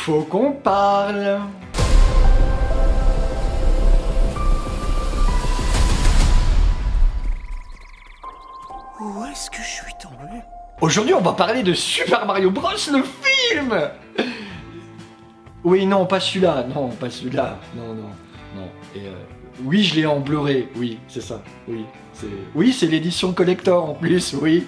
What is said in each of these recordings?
faut qu'on parle. Où est-ce que je suis tombé? Aujourd'hui, on va parler de Super Mario Bros, le film. Oui, non, pas celui-là. Non, pas celui-là. Non, non, non. Et oui, je l'ai en Blu-ray. Oui, c'est ça. Oui, c'est l'édition collector en plus. Oui.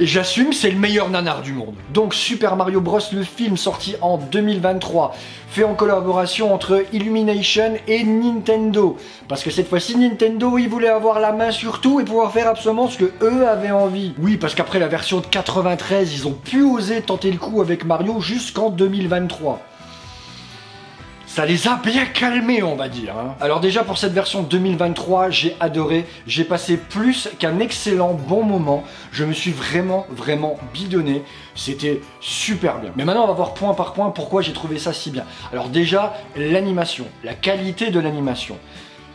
Et j'assume, c'est le meilleur nanar du monde. Donc Super Mario Bros, le film sorti en 2023, fait en collaboration entre Illumination et Nintendo. Parce que cette fois-ci, Nintendo, ils voulaient avoir la main sur tout et pouvoir faire absolument ce que eux avaient envie. Oui, parce qu'après la version de 93, ils ont pu oser tenter le coup avec Mario jusqu'en 2023. Ça les a bien calmés, on va dire. Hein. Alors déjà, pour cette version 2023, j'ai adoré. J'ai passé plus qu'un excellent bon moment. Je me suis vraiment bidonné. C'était super bien. Mais maintenant, on va voir point par point pourquoi j'ai trouvé ça si bien. Alors déjà, l'animation, la qualité de l'animation.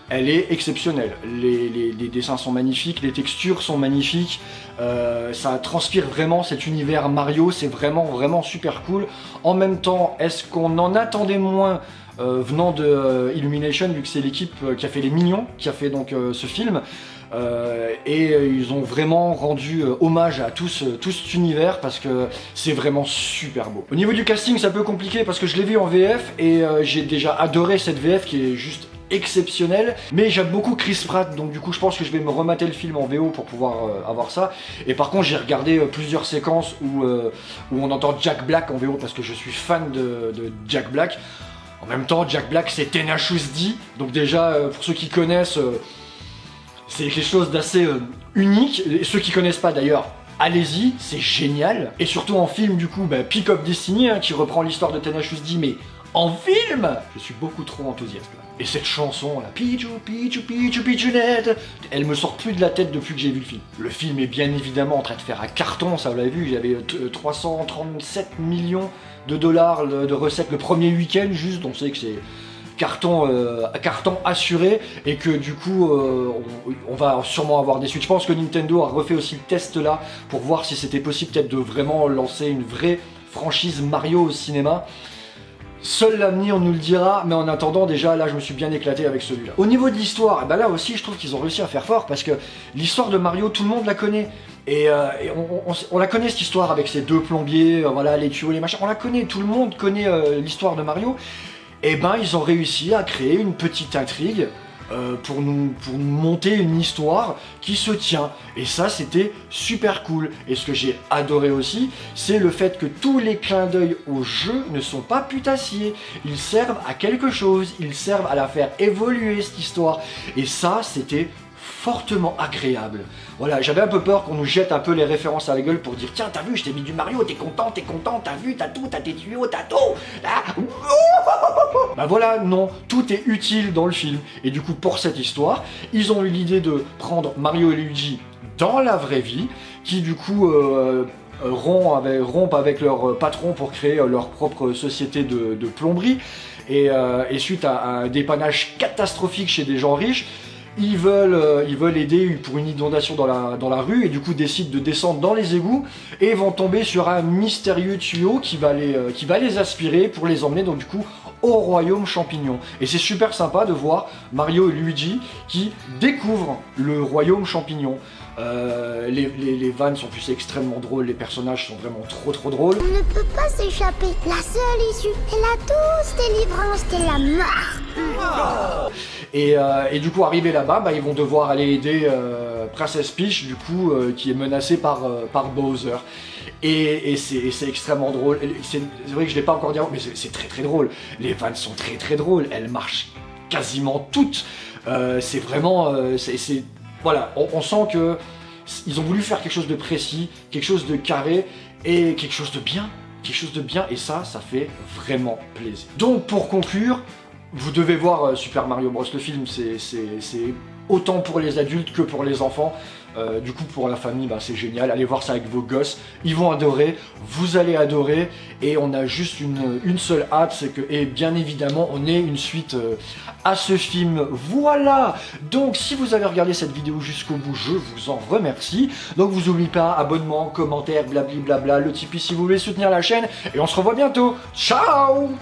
Elle est exceptionnelle. Les dessins sont magnifiques, les textures sont magnifiques. Ça transpire vraiment cet univers Mario. C'est vraiment super cool. En même temps, est-ce qu'on en attendait moins venant de Illumination, vu que c'est l'équipe qui a fait les Minions, qui a fait donc ce film, et ils ont vraiment rendu hommage à tout cet univers parce que c'est vraiment super beau. Au niveau du casting, c'est un peu compliqué parce que je l'ai vu en VF et j'ai déjà adoré cette VF qui est juste exceptionnelle, mais j'aime beaucoup Chris Pratt, donc du coup je pense que je vais me remater le film en VO pour pouvoir avoir ça. Et par contre j'ai regardé plusieurs séquences où on entend Jack Black en VO parce que je suis fan de Jack Black. En même temps, Jack Black, c'est Tenacious D, donc déjà, pour ceux qui connaissent, c'est quelque chose d'assez unique. Et ceux qui connaissent pas d'ailleurs, allez-y, c'est génial. Et surtout en film, du coup, Pick Up Destiny, hein, qui reprend l'histoire de Tenacious D, mais en film, je suis beaucoup trop enthousiaste là. Et cette chanson, là, Pichou, Pichou, Pichou, Pichounette, elle me sort plus de la tête depuis que j'ai vu le film. Le film est bien évidemment en train de faire un carton, ça vous l'avez vu, il y avait 337 millions de dollars de recettes le premier week-end juste, donc c'est que c'est carton assuré et que du coup on va sûrement avoir des suites. Je pense que Nintendo a refait aussi le test là pour voir si c'était possible peut-être de vraiment lancer une vraie franchise Mario au cinéma. Seul l'avenir nous le dira, mais en attendant déjà là je me suis bien éclaté avec celui-là. Au niveau de l'histoire, là aussi je trouve qu'ils ont réussi à faire fort parce que l'histoire de Mario tout le monde la connaît. Et on la connaît cette histoire avec ces deux plombiers, voilà, les tuyaux, les machins, on la connaît, tout le monde connaît l'histoire de Mario. Et ils ont réussi à créer une petite intrigue pour nous monter une histoire qui se tient. Et ça, c'était super cool. Et ce que j'ai adoré aussi, c'est le fait que tous les clins d'œil au jeu ne sont pas putassiers. Ils servent à quelque chose, ils servent à la faire évoluer cette histoire. Et ça, c'était fortement agréable. Voilà, j'avais un peu peur qu'on nous jette un peu les références à la gueule pour dire tiens, t'as vu, je t'ai mis du Mario, t'es content, t'as vu, t'as tout, t'as tes tuyaux, t'as tout. Voilà, non, tout est utile dans le film. Et du coup, pour cette histoire, ils ont eu l'idée de prendre Mario et Luigi dans la vraie vie, qui du coup rompent avec leur patron pour créer leur propre société de plomberie. Et suite à un dépannage catastrophique chez des gens riches, ils veulent aider pour une inondation dans la rue et du coup décident de descendre dans les égouts et vont tomber sur un mystérieux tuyau qui va les aspirer pour les emmener donc du coup au royaume champignon. Et c'est super sympa de voir Mario et Luigi qui découvrent le royaume champignon. Les vannes sont plus extrêmement drôles, les personnages sont vraiment trop drôles. On ne peut pas s'échapper. La seule issue est la douce délivrance de la mort. Et du coup, arrivé là-bas, ils vont devoir aller aider Princess Peach, du coup, qui est menacée par Bowser. Et c'est extrêmement drôle. C'est vrai que je l'ai pas encore dit avant, mais c'est très drôle. Les vannes sont très drôles. Elles marchent quasiment toutes. C'est vraiment... voilà, on sent que ils ont voulu faire quelque chose de précis, quelque chose de carré et quelque chose de bien. Et ça fait vraiment plaisir. Donc pour conclure, vous devez voir Super Mario Bros. Le film, c'est autant pour les adultes que pour les enfants. Du coup pour la famille bah, c'est génial, allez voir ça avec vos gosses, ils vont adorer, vous allez adorer, et on a juste une seule hâte, c'est que, et bien évidemment on ait une suite à ce film. Voilà, donc si vous avez regardé cette vidéo jusqu'au bout, je vous en remercie. Donc vous n'oubliez pas, abonnement, commentaire, blabli blabla, le Tipeee si vous voulez soutenir la chaîne, et on se revoit bientôt. Ciao.